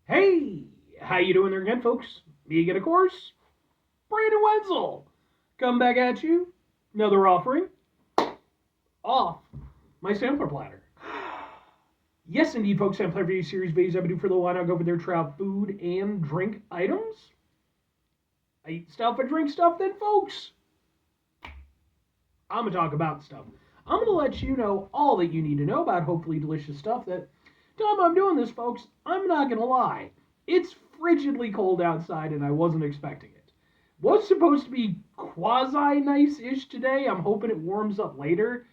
Hey, how you doing there again, folks? Me again, of course, Brandon Wenzel. Come back at you. Another offering off my sampler platter. Yes, indeed, folks. Sampler video series videos I do for the why not go over there, try out food and drink items. I eat stuff, I drink stuff, then, folks, I'm gonna talk about stuff. I'm gonna let you know all that you need to know about hopefully delicious stuff. That time I'm doing this, folks, I'm not gonna lie. It's frigidly cold outside, and I wasn't expecting it. Was supposed to be quasi nice-ish today. I'm hoping it warms up later.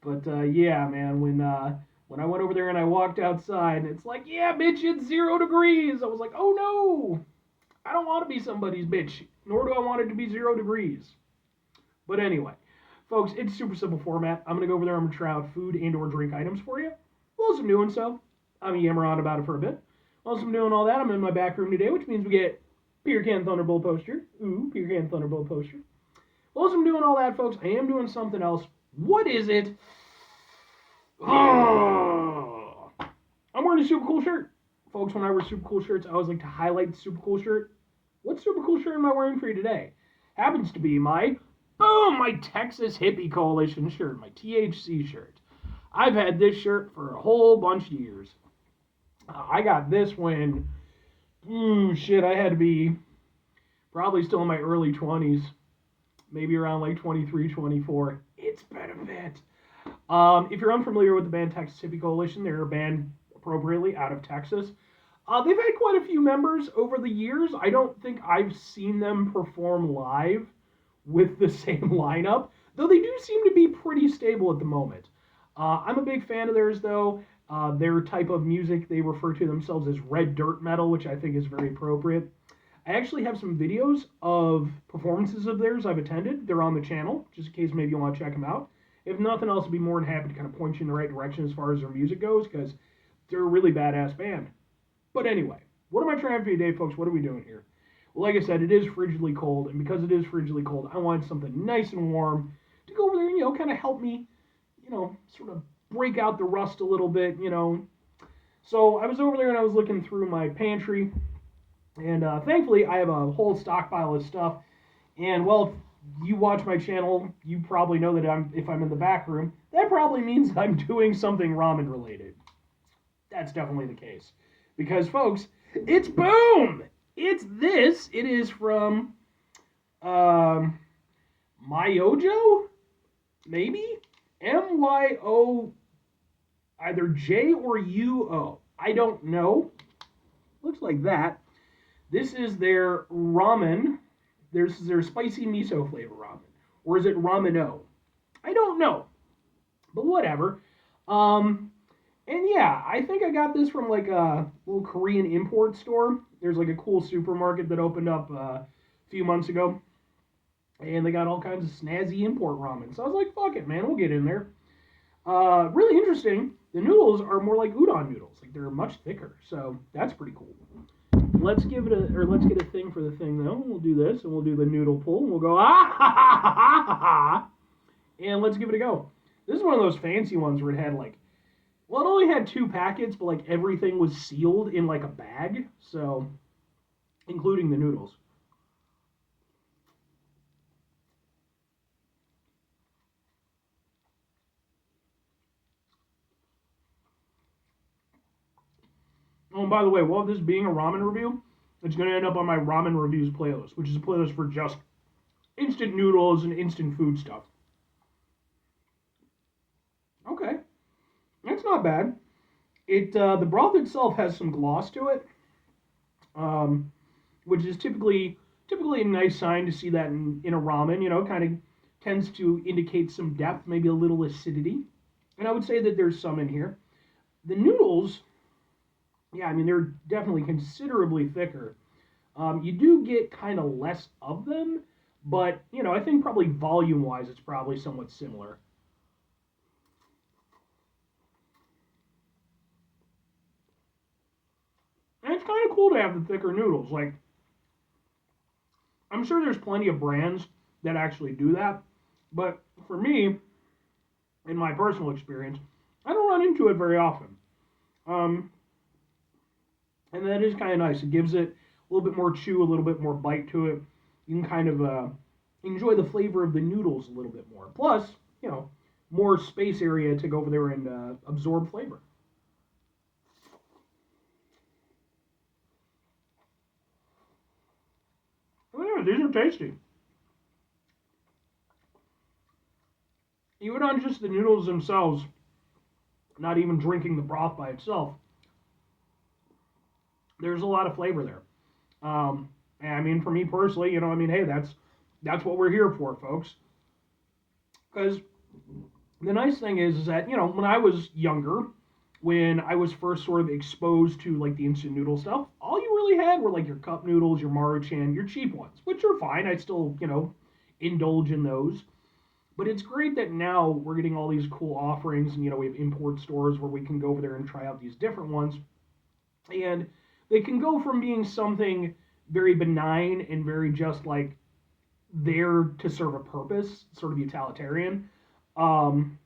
But yeah, man, when I went over there and I walked outside, it's like, yeah, bitch, it's 0 degrees. I was like, oh no, I don't want to be somebody's bitch, nor do I want it to be 0 degrees. But anyway, folks, it's super simple format. I'm gonna go over there. I'm gonna try out food and/or drink items for you. Whilst I'm doing so, I'm gonna yammer on about it for a bit. Whilst I'm doing all that, I'm in my back room today, which means we get Beer Can Thunderbolt poster. Ooh, Beer Can Thunderbolt poster. Whilst I'm doing all that, folks, I am doing something else. What is it? Oh, I'm wearing a super cool shirt. Folks, when I wear super cool shirts, I always like to highlight the super cool shirt. What super cool shirt am I wearing for you today? Happens to be my Texas Hippie Coalition shirt, my THC shirt. I've had this shirt for a whole bunch of years. I got this when, I had to be probably still in my early 20s, maybe around like 23, 24. It's been a bit. If you're unfamiliar with the band Texas Hippie Coalition, they're a band appropriately out of Texas. They've had quite a few members over the years. I don't think I've seen them perform live with the same lineup, though they do seem to be pretty stable at the moment. I'm a big fan of theirs, though. Their type of music, they refer to themselves as red dirt metal, which I think is very appropriate. I actually have some videos of performances of theirs I've attended. They're on the channel, just in case maybe you want to check them out. If nothing else, I'd be more than happy to kind of point you in the right direction as far as their music goes, because they're a really badass band. But anyway, what am I trying for you today, folks? What are we doing here? Well, like I said, it is frigidly cold, and because it is frigidly cold, I wanted something nice and warm to go over there and, kind of help me, sort of break out the rust a little bit. So I was over there and I was looking through my pantry, and thankfully I have a whole stockpile of stuff. And well, if you watch my channel, you probably know that if I'm in the back room, that probably means I'm doing something ramen related. That's definitely the case. Because, folks, it's boom! It's this. It is from Myojo? Maybe? MYO, either J or UO. I don't know. Looks like that. This is their ramen. This is their spicy miso flavor ramen. Or is it rameno? I don't know. But whatever. And yeah, I think I got this from like a little Korean import store. There's like a cool supermarket that opened up a few months ago. And they got all kinds of snazzy import ramen. So I was like, fuck it, man, we'll get in there. Really interesting. The noodles are more like udon noodles. Like they're much thicker. So that's pretty cool. Let's get a thing for the thing though. We'll do this and we'll do the noodle pull and we'll go ah ha ha ha ha ha ha. And let's give it a go. This is one of those fancy ones where it had like, well, it only had 2 packets, but like everything was sealed in like a bag, so including the noodles. Oh, and by the way, while this being a ramen review, it's going to end up on my ramen reviews playlist, which is a playlist for just instant noodles and instant food stuff. Okay, that's not bad. It the broth itself has some gloss to it, which is typically a nice sign to see that in a ramen. Kind of tends to indicate some depth, maybe a little acidity, and I would say that there's some in here. The noodles, yeah, I mean they're definitely considerably thicker. You do get kind of less of them, but I think probably volume-wise, it's probably somewhat similar. And it's kind of cool to have the thicker noodles. Like, I'm sure there's plenty of brands that actually do that, but for me, in my personal experience, I don't run into it very often. Um, And that is kind of nice. It gives it a little bit more chew, a little bit more bite to it. You can kind of enjoy the flavor of the noodles a little bit more. Plus, you know, more space area to go over there and absorb flavor. Oh yeah, these are tasty. Even on just the noodles themselves, not even drinking the broth by itself, there's a lot of flavor there. And I mean, for me personally, you know, I mean, hey, that's what we're here for, folks. Because the nice thing is that, you know, when I was younger, when I was first sort of exposed to like the instant noodle stuff, all you really had were like your cup noodles, your Maruchan, your cheap ones, which are fine. I still, you know, indulge in those. But it's great that now we're getting all these cool offerings, and you know, we have import stores where we can go over there and try out these different ones, and they can go from being something very benign and very just like there to serve a purpose, sort of utilitarian, um,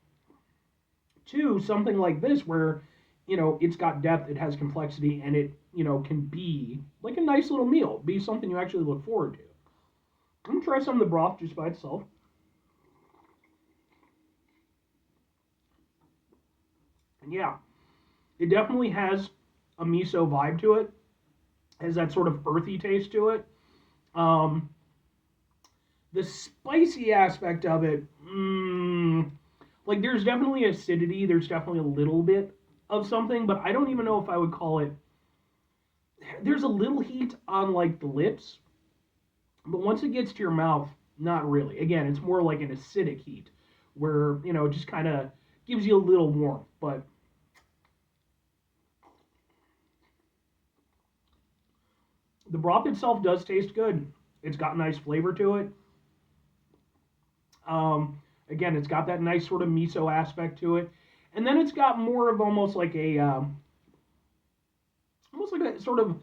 to something like this where you know it's got depth, it has complexity, and it you know can be like a nice little meal, be something you actually look forward to. I'm gonna try some of the broth just by itself. And yeah, it definitely has a miso vibe to it. Has that sort of earthy taste to it. Um, the spicy aspect of it, like there's definitely acidity. There's definitely a little bit of something, but I don't even know if I would call it. There's a little heat on like the lips, but once it gets to your mouth, not really. Again, it's more like an acidic heat, where you know it just kind of gives you a little warmth. But the broth itself does taste good. It's got nice flavor to it. Again, it's got that nice sort of miso aspect to it, and then it's got more of almost like a sort of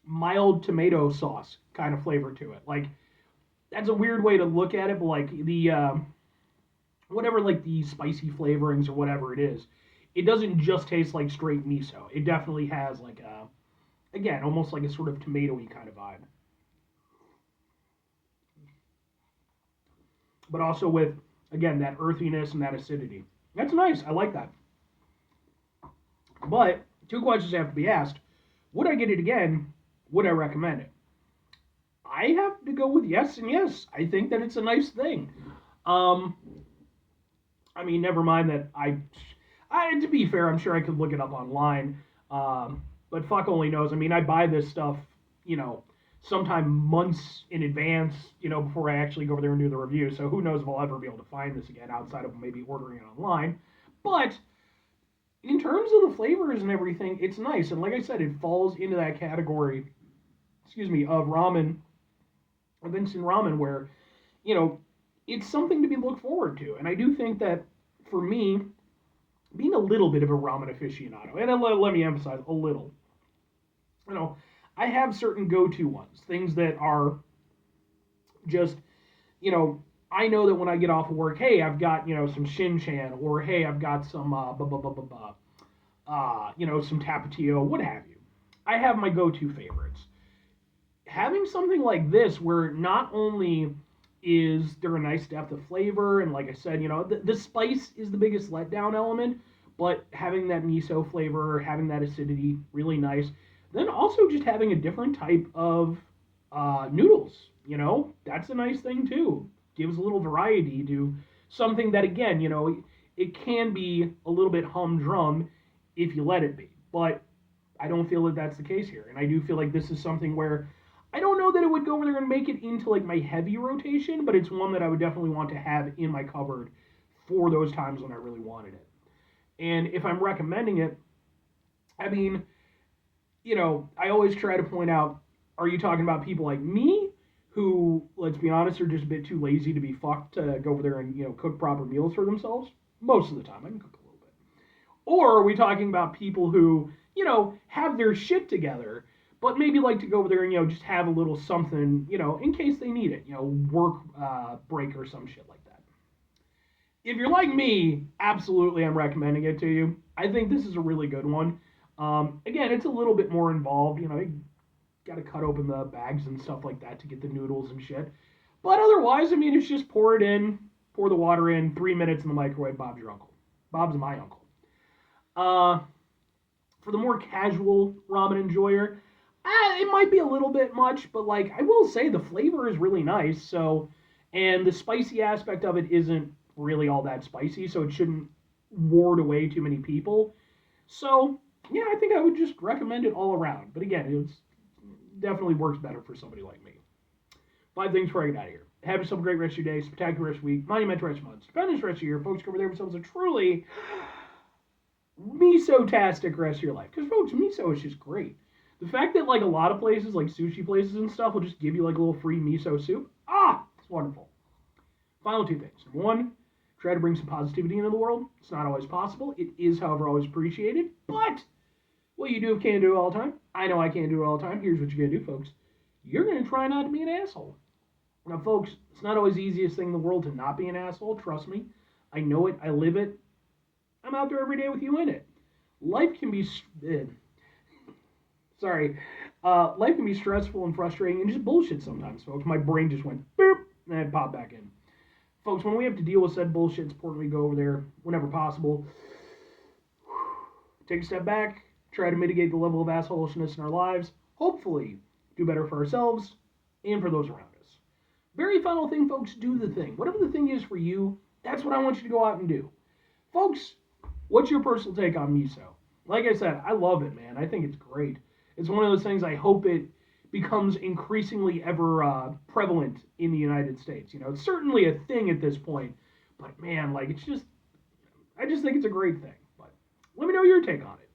mild tomato sauce kind of flavor to it. Like that's a weird way to look at it, but like the whatever like the spicy flavorings or whatever it is, it doesn't just taste like straight miso. It definitely has like a again almost like a sort of tomatoey kind of vibe, but also with again that earthiness and that acidity. That's nice. I like that. But two questions have to be asked: would I get it again? Would I recommend it? I have to go with yes and yes. I think that it's a nice thing. Um, I mean, never mind that to be fair, I'm sure I could look it up online. But fuck only knows. I mean, I buy this stuff, you know, sometime months in advance, you know, before I actually go over there and do the review. So who knows if I'll ever be able to find this again outside of maybe ordering it online. But in terms of the flavors and everything, it's nice. And like I said, it falls into that category, excuse me, of ramen, of instant ramen, where, you know, it's something to be looked forward to. And I do think that for me, being a little bit of a ramen aficionado, and let me emphasize a little, you know, I have certain go-to ones, things that are just, you know, I know that when I get off of work, hey, I've got, you know, some Shin-Chan, or hey, I've got some, you know, some Tapatio, what have you. I have my go-to favorites. Having something like this, where not only is there a nice depth of flavor, and like I said, you know, the spice is the biggest letdown element, but having that miso flavor, having that acidity, really nice. Then also just having a different type of noodles, you know, that's a nice thing too. Gives a little variety to something that, again, you know, it can be a little bit humdrum if you let it be. But I don't feel that that's the case here. And I do feel like this is something where I don't know that it would go over there and make it into like my heavy rotation, but it's one that I would definitely want to have in my cupboard for those times when I really wanted it. And if I'm recommending it, I mean, you know, I always try to point out, are you talking about people like me who, let's be honest, are just a bit too lazy to be fucked to go over there and, you know, cook proper meals for themselves? Most of the time, I can cook a little bit. Or are we talking about people who, you know, have their shit together, but maybe like to go over there and, you know, just have a little something, you know, in case they need it, you know, work break or some shit like that. If you're like me, absolutely I'm recommending it to you. I think this is a really good one. Again, it's a little bit more involved. You got to cut open the bags and stuff like that to get the noodles and shit. But otherwise, I mean, it's just pour it in, pour the water in, 3 minutes in the microwave. Bob's your uncle. Bob's my uncle. Uh, for the more casual ramen enjoyer, it might be a little bit much, but like I will say, the flavor is really nice. So, and the spicy aspect of it isn't really all that spicy, so it shouldn't ward away too many people. So, yeah, I think I would just recommend it all around. But again, it's definitely works better for somebody like me. 5 things before I get out of here. Have yourself a great rest of your day, spectacular rest of the week, monumental rest of the month, stupendous rest of your year. Folks, cover themselves a truly miso-tastic rest of your life. Because, folks, miso is just great. The fact that, like, a lot of places, like sushi places and stuff, will just give you, like, a little free miso soup. It's wonderful. Final 2 things. Number 1, try to bring some positivity into the world. It's not always possible. It is, however, always appreciated. But what you do can't do it all the time. I know I can't do it all the time. Here's what you're going to do, folks. You're going to try not to be an asshole. Now, folks, it's not always the easiest thing in the world to not be an asshole. Trust me. I know it. I live it. I'm out there every day with you in it. Life can be... life can be stressful and frustrating and just bullshit sometimes, folks. My brain just went boop, and it popped back in. Folks, when we have to deal with said bullshit, it's important we go over there whenever possible. Take a step back, try to mitigate the level of assholishness in our lives, hopefully do better for ourselves and for those around us. Very final thing, folks, do the thing. Whatever the thing is for you, that's what I want you to go out and do. Folks, what's your personal take on miso? Like I said, I love it, man. I think it's great. It's one of those things I hope it becomes increasingly ever prevalent in the United States. It's certainly a thing at this point, but man, like I just think it's a great thing. But let me know your take on it.